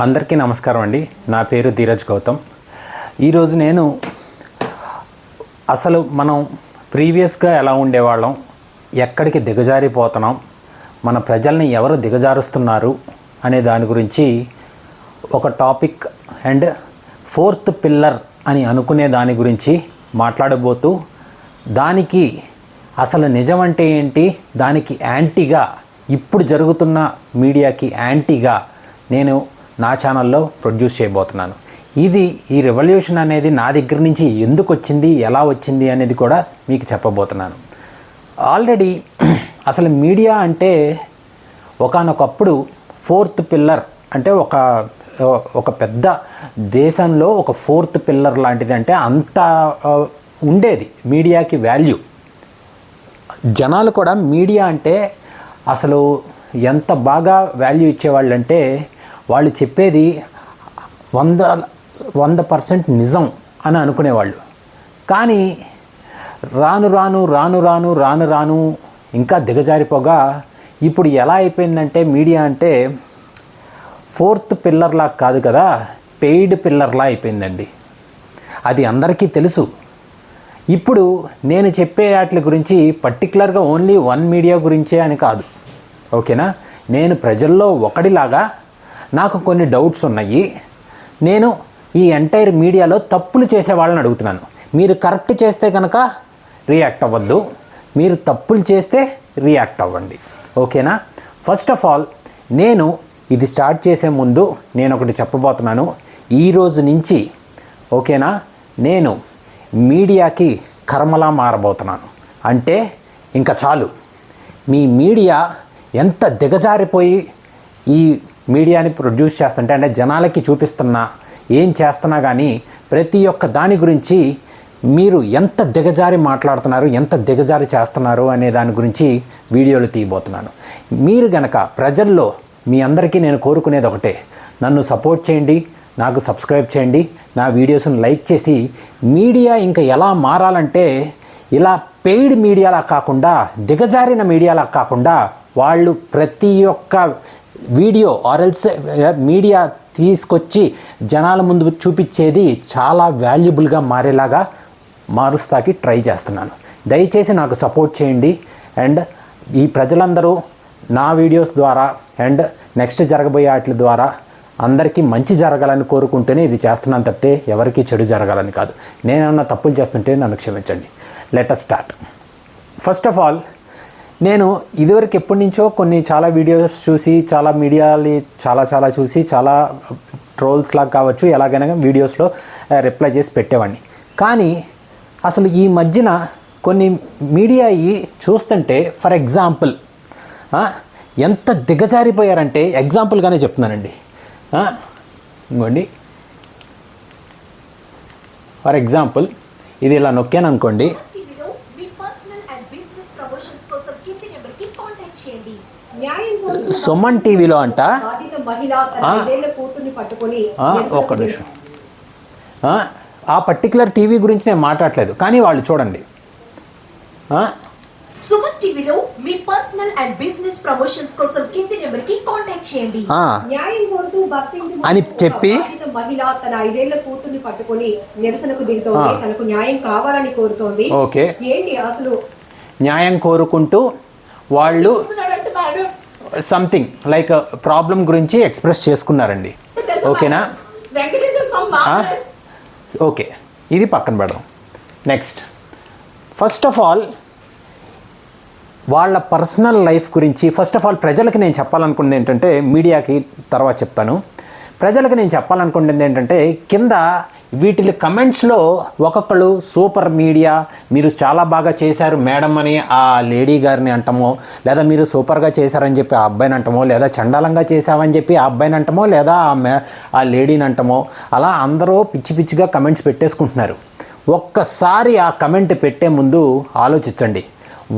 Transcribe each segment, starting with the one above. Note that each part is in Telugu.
అందరికీ నమస్కారం అండి. నా పేరు ధీరజ్ గౌతమ్. ఈరోజు నేను అసలు మనం ప్రీవియస్గా ఎలా ఉండేవాళ్ళం, ఎక్కడికి దిగజారిపోతున్నాం, మన ప్రజల్ని ఎవరు దిగజారుస్తున్నారు అనే దాని గురించి ఒక టాపిక్ అండ్ ఫోర్త్ పిల్లర్ అని అనుకునే దాని గురించి మాట్లాడబోతూ, దానికి అసలు నిజం అంటే ఏంటి, దానికి యాంటీగా ఇప్పుడు జరుగుతున్న మీడియాకి యాంటీగా నేను నా ఛానల్లో ప్రొడ్యూస్ చేయబోతున్నాను. ఈ రెవల్యూషన్ అనేది నా దగ్గర నుంచి ఎందుకు వచ్చింది, ఎలా వచ్చింది అనేది కూడా మీకు చెప్పబోతున్నాను. ఆల్రెడీ అసలు మీడియా అంటే ఒకానొకప్పుడు ఫోర్త్ పిల్లర్ అంటే ఒక పెద్ద దేశంలో ఒక ఫోర్త్ పిల్లర్ లాంటిది. అంటే అంత ఉండేది మీడియాకి వాల్యూ. జనాలు కూడా మీడియా అంటే అసలు ఎంత బాగా వాల్యూ ఇచ్చేవాళ్ళు అంటే, వాళ్ళు చెప్పేది 100% నిజం అని అనుకునేవాళ్ళు. కానీ రాను రాను ఇంకా దిగజారిపోగా ఇప్పుడు ఎలా అయిపోయిందంటే, మీడియా అంటే ఫోర్త్ పిల్లర్లా కాదు కదా, పెయిడ్ పిల్లర్లా అయిపోయిందండి. అది అందరికీ తెలుసు. ఇప్పుడు నేను చెప్పే వాటి గురించి పర్టికులర్గా ఓన్లీ వన్ మీడియా గురించే అని కాదు, ఓకేనా. నేను ప్రజల్లో ఒకడిలాగా నాకు కొన్ని డౌట్స్ ఉన్నాయి. నేను ఈ ఎంటైర్ మీడియాలో తప్పులు చేసే వాళ్ళని అడుగుతున్నాను. మీరు కరెక్ట్ చేస్తే కనుక రియాక్ట్ అవ్వద్దు, మీరు తప్పులు చేస్తే రియాక్ట్ అవ్వండి, ఓకేనా. ఫస్ట్ ఆఫ్ ఆల్, నేను ఇది స్టార్ట్ చేసే ముందు నేను ఒకటి చెప్పబోతున్నాను. ఈరోజు నుంచి ఓకేనా, నేను మీడియాకి కర్మలా మారబోతున్నాను. అంటే ఇంకా చాలు, మీ మీడియా ఎంత దిగజారిపోయి ఈ మీడియాని ప్రొడ్యూస్ చేస్తుంటే, అంటే జనాలకి చూపిస్తున్నా, ఏం చేస్తున్నా కానీ ప్రతి ఒక్క దాని గురించి మీరు ఎంత దిగజారి మాట్లాడుతున్నారు, ఎంత దిగజారి చేస్తున్నారు అనే దాని గురించి వీడియోలు తీయబోతున్నాను. మీరు గనక ప్రజల్లో, మీ అందరికీ నేను కోరుకునేది ఒకటే, నన్ను సపోర్ట్ చేయండి, నాకు సబ్స్క్రైబ్ చేయండి, నా వీడియోస్ని లైక్ చేసి, మీడియా ఇంకా ఎలా మారాలంటే ఇలా పెయిడ్ మీడియాలా కాకుండా, దిగజారిన మీడియాలా కాకుండా, వాళ్ళు ప్రతి ఒక్క వీడియో ఆర్ఎల్స్ మీడియా తీసుకొచ్చి జనాల ముందు చూపించేది చాలా వాల్యుబుల్గా మారేలాగా మారుస్తాకి ట్రై చేస్తున్నాను. దయచేసి నాకు సపోర్ట్ చేయండి. అండ్ ఈ ప్రజలందరూ నా వీడియోస్ ద్వారా అండ్ నెక్స్ట్ జరగబోయే వాటి ద్వారా అందరికీ మంచి జరగాలని కోరుకుంటూనే ఇది చేస్తున్నాను తప్పితే ఎవరికీ చెడు జరగాలని కాదు. నేనేమన్నా తప్పులు చేస్తుంటే నన్ను క్షమించండి. Let us start. First of all, నేను ఇదివరకు ఎప్పటి నుంచో చాలా వీడియోస్ చూసి, చాలా మీడియాని చాలా చూసి, చాలా ట్రోల్స్ లాగా కావచ్చు, ఎలాగైనా వీడియోస్లో రిప్లై చేసి పెట్టేవాడిని. కానీ అసలు ఈ మధ్యన కొన్ని మీడియా చూస్తుంటే, ఫర్ ఎగ్జాంపుల్ ఎంత దిగజారిపోయారంటే, ఎగ్జాంపుల్గానే చెప్తున్నానండి. ఇంకోండి, ఫర్ ఎగ్జాంపుల్ ఇది ఇలా నొక్కాను అనుకోండి, సుమన్ టీవీలో అంట, ఒక్క నిమిషం, ఆ పర్టికులర్ టీవీ గురించి నేను మాట్లాడలేదు, కానీ వాళ్ళు చూడండి, సుమన్ టీవీలో మీ పర్సనల్ అండ్ బిజినెస్ ప్రమోషన్స్ కోసం కింది నెంబర్కి కాంటాక్ట్ చేయండి. న్యాయం కోరుతూ అని చెప్పి మహిళ తన 5 ఏళ్ల కూతుర్ని పట్టుకొని నిరసనకు దిగుతోంది. తనకు న్యాయం కావాలని కోరుతోంది. ఓకే, ఏంటి అసలు న్యాయం కోరుకుంటూ వాళ్ళు సంథింగ్ లైక్ ప్రాబ్లం గురించి ఎక్స్ప్రెస్ చేసుకున్నారండి, ఓకేనా. ఓకే, ఇది పక్కన పెడదాం. నెక్స్ట్, ఫస్ట్ ఆఫ్ ఆల్ వాళ్ళ పర్సనల్ లైఫ్ గురించి, ఫస్ట్ ఆఫ్ ఆల్ ప్రజలకు నేను చెప్పాలనుకున్నది ఏంటంటే, మీడియాకి తర్వాత చెప్తాను. ప్రజలకు నేను చెప్పాలనుకున్నది ఏంటంటే, కింద వీటి కమెంట్స్లో ఒక్కొక్కరు సూపర్ మీడియా, మీరు చాలా బాగా చేశారు మేడం అని ఆ లేడీ గారిని అంటామో, లేదా మీరు సూపర్గా చేశారని చెప్పి ఆ అబ్బాయిని అంటామో, లేదా చండాలంగా చేశామని చెప్పి ఆ అబ్బాయిని అంటామో, లేదా ఆ లేడీని అంటామో, అలా అందరూ పిచ్చిగా కమెంట్స్ పెట్టేసుకుంటున్నారు. ఒక్కసారి ఆ కమెంట్ పెట్టే ముందు ఆలోచించండి,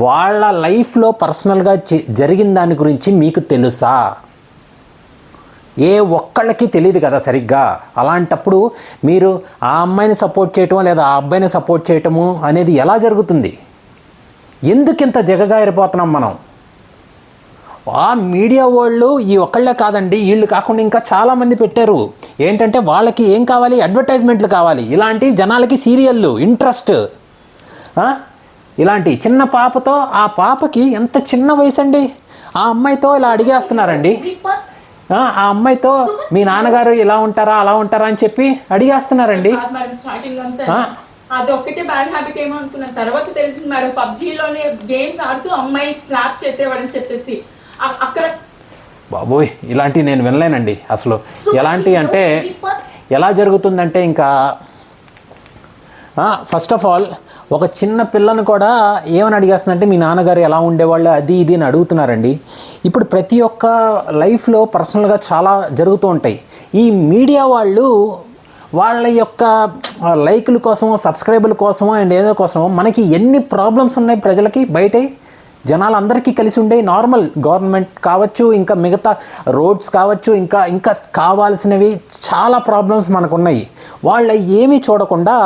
వాళ్ళ లైఫ్లో పర్సనల్గా జరిగిన దాని గురించి మీకు తెలుసా? ఏ ఒక్కళ్ళకి తెలియదు కదా సరిగ్గా. అలాంటప్పుడు మీరు ఆ అమ్మాయిని సపోర్ట్ చేయటమో లేదా ఆ అబ్బాయిని సపోర్ట్ చేయటము అనేది ఎలా జరుగుతుంది? ఎందుకు ఇంత దిగజారిపోతున్నాం మనం? ఆ మీడియా వాళ్ళు ఈ ఒక్కళ్ళే కాదండి, వీళ్ళు కాకుండా ఇంకా చాలామంది పెట్టారు. ఏంటంటే వాళ్ళకి ఏం కావాలి, అడ్వర్టైజ్మెంట్లు కావాలి, ఇలాంటి జనాలకి సీరియళ్ళు ఇంట్రెస్ట్. ఇలాంటి చిన్న పాపతో, ఆ పాపకి ఎంత చిన్న వయసు అండి, ఆ అమ్మాయితో ఇలా అడిగేస్తున్నారండి. ఆ అమ్మాయితో మీ నాన్నగారు ఇలా ఉంటారా అలా ఉంటారా అని చెప్పి అడిగేస్తున్నారండి. అది ఒక్కటే బ్యాడ్ హ్యాబిట్ ఏమో అనుకున్నాను, తర్వాత తెలిసింది మేడం పబ్జీలోనే గేమ్స్ ఆడుతూ అమ్మాయి ట్రాప్ చేసేవాడని చెప్పేసి. అక్కడ బాబోయ్ ఇలాంటివి నేను వినలేనండి అసలు. ఎలాంటి అంటే ఎలా జరుగుతుందంటే ఇంకా ఫస్ట్ ఆఫ్ ఆల్ ఒక చిన్న పిల్లను కూడా ఏమని అడిగేస్తుందంటే మీ నాన్నగారు ఎలా ఉండేవాళ్ళు అది ఇది అని అడుగుతున్నారండి. ఇప్పుడు ప్రతి ఒక్క లైఫ్లో పర్సనల్గా చాలా జరుగుతూ ఉంటాయి. ఈ మీడియా వాళ్ళు వాళ్ళ యొక్క లైకుల కోసమో సబ్స్క్రైబర్ల కోసమో అండ్ ఏదో కోసమో మనకి ఎన్ని ప్రాబ్లమ్స్ ఉన్నాయి ప్రజలకి, బయట జనాలందరికీ కలిసి ఉండే నార్మల్ గవర్నమెంట్ కావచ్చు, ఇంకా మిగతా రోడ్స్ కావచ్చు, ఇంకా ఇంకా కావాల్సినవి చాలా ప్రాబ్లమ్స్ మనకు ఉన్నాయి. వాళ్ళ ఏమీ చూడకుండా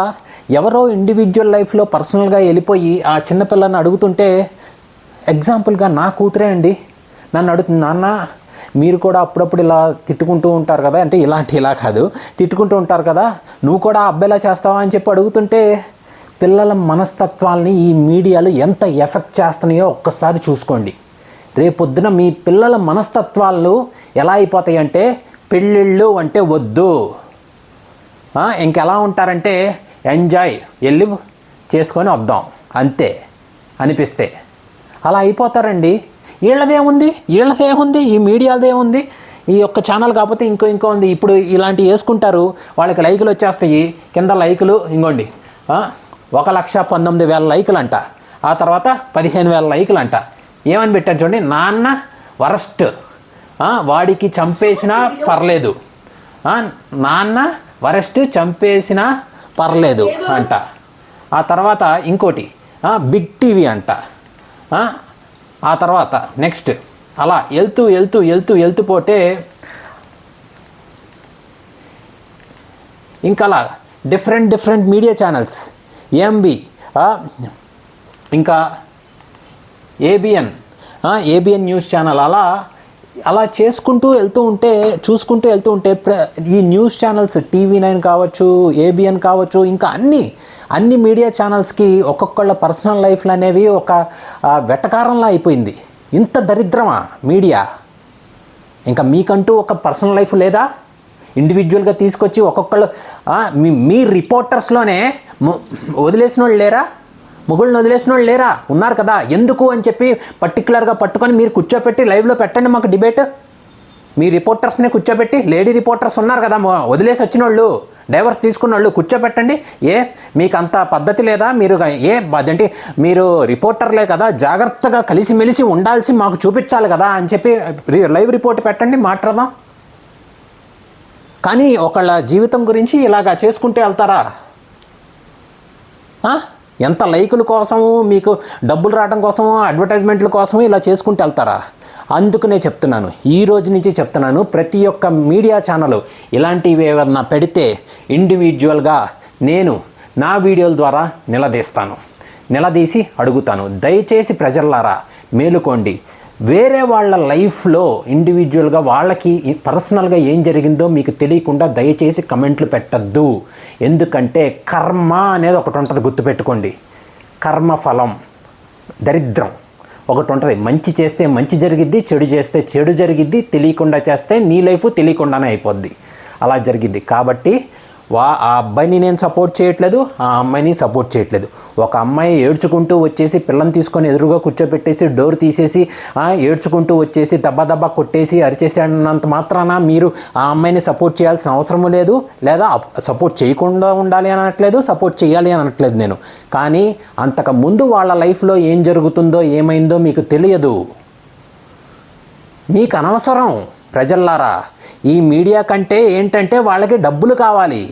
ఎవరో ఇండివిజువల్ లైఫ్లో పర్సనల్గా వెళ్ళిపోయి ఆ చిన్నపిల్లని అడుగుతుంటే, ఎగ్జాంపుల్గా నా కూతురే అండి నన్ను అడుగుతుంది, నాన్న మీరు కూడా అప్పుడప్పుడు ఇలా తిట్టుకుంటూ ఉంటారు కదా, అంటే ఇలా కాదు తిట్టుకుంటూ ఉంటారు కదా, నువ్వు కూడా అబ్బాయిలా చేస్తావా అని చెప్పి అడుగుతుంటే, పిల్లల మనస్తత్వాల్ని ఈ మీడియాలు ఎంత ఎఫెక్ట్ చేస్తున్నాయో ఒక్కసారి చూసుకోండి. రేపొద్దున మీ పిల్లల మనస్తత్వాలు ఎలా అయిపోతాయి అంటే, పెళ్ళిళ్ళు అంటే వద్దు, ఇంకెలా ఉంటారంటే ఎంజాయ్ వెళ్ళి చేసుకొని వద్దాం అంతే అనిపిస్తే అలా అయిపోతారండి. వీళ్ళదేముంది ఈ మీడియాదేముంది, ఈ ఒక్క ఛానల్ కాకపోతే ఇంకో ఉంది. ఇప్పుడు ఇలాంటివి వేసుకుంటారు, వాళ్ళకి లైకులు వచ్చేస్తాయి, కింద లైకులు ఇంకోండి 1,19,000 లైకులు అంట, ఆ తర్వాత 15,000 లైకులు అంట. ఏమని పెట్టారు చూడండి, నాన్న వరస్ట్, వాడికి చంపేసినా పర్లేదు, నాన్న వరస్ట్ చంపేసినా పర్లేదు అంట. ఆ తర్వాత ఇంకోటి బిగ్ టీవీ అంట. ఆ తర్వాత నెక్స్ట్ అలా వెళ్తూ పోతే ఇంకా అలా డిఫరెంట్ మీడియా ఛానల్స్, ఏఎంబి, ఇంకా ఏబిఎన్ న్యూస్ ఛానల్, అలా చూసుకుంటూ వెళ్తూ ఉంటే ఈ న్యూస్ ఛానల్స్ TV9 కావచ్చు, ఏబిఎన్ కావచ్చు, ఇంకా అన్ని మీడియా ఛానల్స్కి ఒక్కొక్కళ్ళ పర్సనల్ లైఫ్లు అనేవి ఒక వెటకారంలా అయిపోయింది. ఇంత దరిద్రమా మీడియా? ఇంకా మీకంటూ ఒక పర్సనల్ లైఫ్ లేదా? ఇండివిజువల్గా తీసుకొచ్చి ఒక్కొక్కళ్ళు మీ రిపోర్టర్స్లోనే వదిలేసిన వాళ్ళు లేరా? మొగుళ్ళని వదిలేసిన వాళ్ళు లేరా? ఉన్నారు కదా. ఎందుకు అని చెప్పి పర్టికులర్గా పట్టుకొని మీరు కూర్చోపెట్టి లైవ్లో పెట్టండి మాకు డిబేట్. మీ రిపోర్టర్స్నే కూర్చోబెట్టి, లేడీ రిపోర్టర్స్ ఉన్నారు కదా వదిలేసి వచ్చిన వాళ్ళు, డైవర్స్ తీసుకున్న వాళ్ళు కూర్చోపెట్టండి. మీకు అంత పద్ధతి లేదా? మీరు అదేంటి మీరు రిపోర్టర్లే కదా, జాగ్రత్తగా కలిసిమెలిసి ఉండాల్సి మాకు చూపించాలి కదా అని చెప్పి లైవ్ రిపోర్ట్ పెట్టండి, మాట్లాడదాం. కానీ ఒకళ్ళ జీవితం గురించి ఇలాగా చేసుకుంటూ వెళ్తారా? ఎంత లైకుల కోసము, మీకు డబ్బులు రావడం కోసము, అడ్వర్టైజ్మెంట్ల కోసము ఇలా చేసుకుంటూ వెళ్తారా? అందుకనే చెప్తున్నాను, ఈ రోజు నుంచి చెప్తున్నాను, ప్రతి ఒక్క మీడియా ఛానల్ ఇలాంటివి ఏమన్నా పెడితే ఇండివిజువల్గా నేను నా వీడియోల ద్వారా నిలదీసి అడుగుతాను. దయచేసి ప్రజల్లారా మేలుకోండి. వేరే వాళ్ళ లైఫ్లో ఇండివిజువల్గా వాళ్ళకి పర్సనల్గా ఏం జరిగిందో మీకు తెలియకుండా దయచేసి కమెంట్లు పెట్టద్దు. ఎందుకంటే కర్మ అనేది ఒకటి ఉంటుంది, గుర్తుపెట్టుకోండి. కర్మఫలం దరిద్రం ఒకటి ఉంటుంది. మంచి చేస్తే మంచి జరిగిద్ది, చెడు చేస్తే చెడు జరిగిద్ది, తెలియకుండా చేస్తే నీ లైఫ్ తెలియకుండానే అయిపోద్ది. అలా జరిగిద్ది. కాబట్టి ఆ అబ్బాయిని నేను సపోర్ట్ చేయట్లేదు, ఆ అమ్మాయిని సపోర్ట్ చేయట్లేదు. ఒక అమ్మాయి ఏడ్చుకుంటూ వచ్చేసి పిల్లని తీసుకొని ఎదురుగా కూర్చోబెట్టేసి డోర్ తీసేసి ఏడ్చుకుంటూ వచ్చేసి దబ్బా కొట్టేసి అరిచేసి అన్నంత మాత్రాన మీరు ఆ అమ్మాయిని సపోర్ట్ చేయాల్సిన అవసరము లేదు, లేదా సపోర్ట్ చేయకుండా ఉండాలి అని అనట్లేదు, సపోర్ట్ చేయాలి అని అనట్లేదు నేను. కానీ అంతకు ముందు వాళ్ళ లైఫ్లో ఏం జరుగుతుందో ఏమైందో మీకు తెలియదు, మీకు అనవసరం. ప్రజల్లారా, ఈ మీడియా కంటే ఏంటంటే వాళ్ళకి డబ్బులు కావాలి,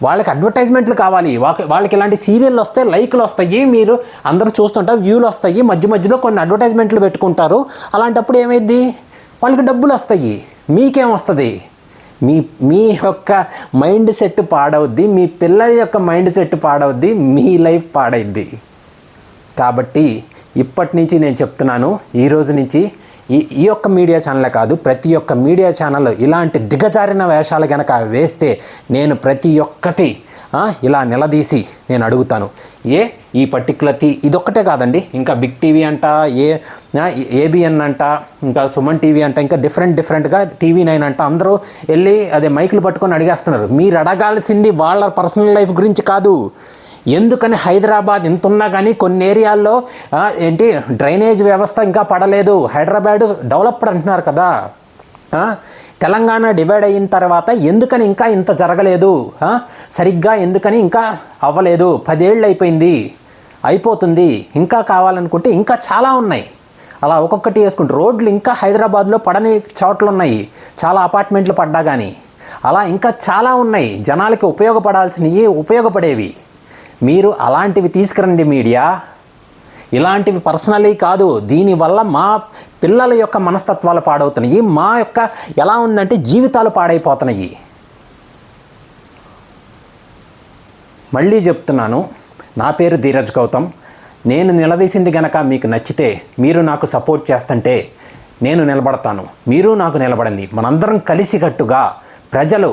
వాళ్ళకి అడ్వర్టైజ్మెంట్లు కావాలి, వాళ్ళకి ఇలాంటి సీరియల్ వస్తే లైక్లు వస్తాయి, మీరు అందరూ చూస్తుంటారు, వ్యూలు వస్తాయి, మధ్యలో కొన్ని అడ్వర్టైజ్మెంట్లు పెట్టుకుంటారు. అలాంటప్పుడు ఏమైంది? వాళ్ళకి డబ్బులు వస్తాయి, మీకేం వస్తుంది? మీ యొక్క మైండ్ సెట్ పాడవుద్ది, మీ పిల్లల యొక్క మైండ్ సెట్ పాడవుద్ది, మీ లైఫ్ పాడైద్ది. కాబట్టి ఇప్పటి నుంచి నేను చెప్తున్నాను, ఈ రోజు నుంచి ఈ ఒక్క మీడియా ఛానలే కాదు, ప్రతి ఒక్క మీడియా ఛానల్ ఇలాంటి దిగజారిన వేషాలు కనుక వేస్తే నేను ప్రతి ఒక్కటి ఇలా నిలదీసి నేను అడుగుతాను. ఈ పర్టికులర్కి ఇదొక్కటే కాదండి, ఇంకా బిగ్ టీవీ అంట, ఏబిఎన్ అంట, ఇంకా సుమన్ టీవీ అంట, ఇంకా డిఫరెంట్గా TV9 అంట, అందరూ వెళ్ళి అదే మైకులు పట్టుకొని అడిగేస్తున్నారు. మీరు అడగాల్సింది వాళ్ళ పర్సనల్ లైఫ్ గురించి కాదు. ఎందుకని హైదరాబాద్ ఎంత ఉన్నా కానీ కొన్ని ఏరియాల్లో డ్రైనేజ్ వ్యవస్థ ఇంకా పడలేదు. హైదరాబాద్ డెవలప్డ్ అంటున్నారు కదా, తెలంగాణ డివైడ్ అయిన తర్వాత ఎందుకని ఇంకా ఇంత జరగలేదు, సరిగ్గా ఎందుకని ఇంకా అవ్వలేదు? 10 ఏళ్ళు అయిపోతుంది, ఇంకా కావాలనుకుంటే ఇంకా చాలా ఉన్నాయి. అలా ఒక్కొక్కటి వేసుకుంటే రోడ్లు ఇంకా హైదరాబాద్లో పడని చోట్ల ఉన్నాయి, చాలా అపార్ట్మెంట్లు పడ్డా కానీ. అలా ఇంకా చాలా ఉన్నాయి జనాలకి ఉపయోగపడాల్సినవి, ఉపయోగపడేవి. మీరు అలాంటివి తీసుకురండి మీడియా, ఇలాంటివి పర్సనలీ కాదు. దీనివల్ల మా పిల్లల యొక్క మనస్తత్వాలు పాడవుతున్నాయి, మా యొక్క ఎలా ఉందంటే జీవితాలు పాడైపోతున్నాయి. మళ్ళీ చెప్తున్నాను, నా పేరు ధీరజ్ గౌతమ్. నేను నిలదీసింది గనక మీకు నచ్చితే, మీరు నాకు సపోర్ట్ చేస్తుంటే నేను నిలబడతాను, మీరు నాకు నిలబడండి. మనందరం కలిసికట్టుగా ప్రజలు,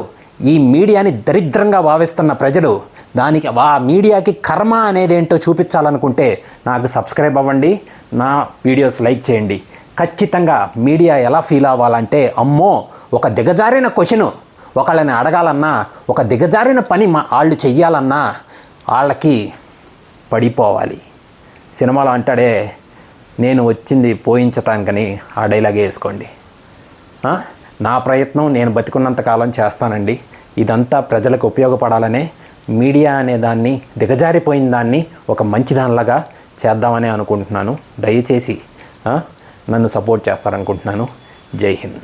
ఈ మీడియాని దరిద్రంగా భావిస్తున్న ప్రజలు, దానికి ఆ మీడియాకి కర్మ అనేది ఏంటో చూపించాలనుకుంటే నాకు సబ్స్క్రైబ్ అవ్వండి, నా వీడియోస్ లైక్ చేయండి. ఖచ్చితంగా మీడియా ఎలా ఫీల్ అవ్వాలంటే, అమ్మో ఒక దిగజారిన క్వశ్చను ఒకళ్ళని అడగాలన్నా, ఒక దిగజారిన పని వాళ్ళు చెయ్యాలన్నా వాళ్ళకి పడిపోవాలి. సినిమాలో అంటాడే, నేను వచ్చింది పోయించటానికని, ఆ డైలాగే వేసుకోండి. నా ప్రయత్నం నేను బతికున్నంతకాలం చేస్తానండి. ఇదంతా ప్రజలకు ఉపయోగపడాలనే మీడియా అనే దాన్ని, దిగజారిపోయిన దాన్ని ఒక మంచి దానిలాగా చేద్దామని అనుకుంటున్నాను. దయచేసి నన్ను సపోర్ట్ చేస్తారనుకుంటున్నాను. జై హింద్.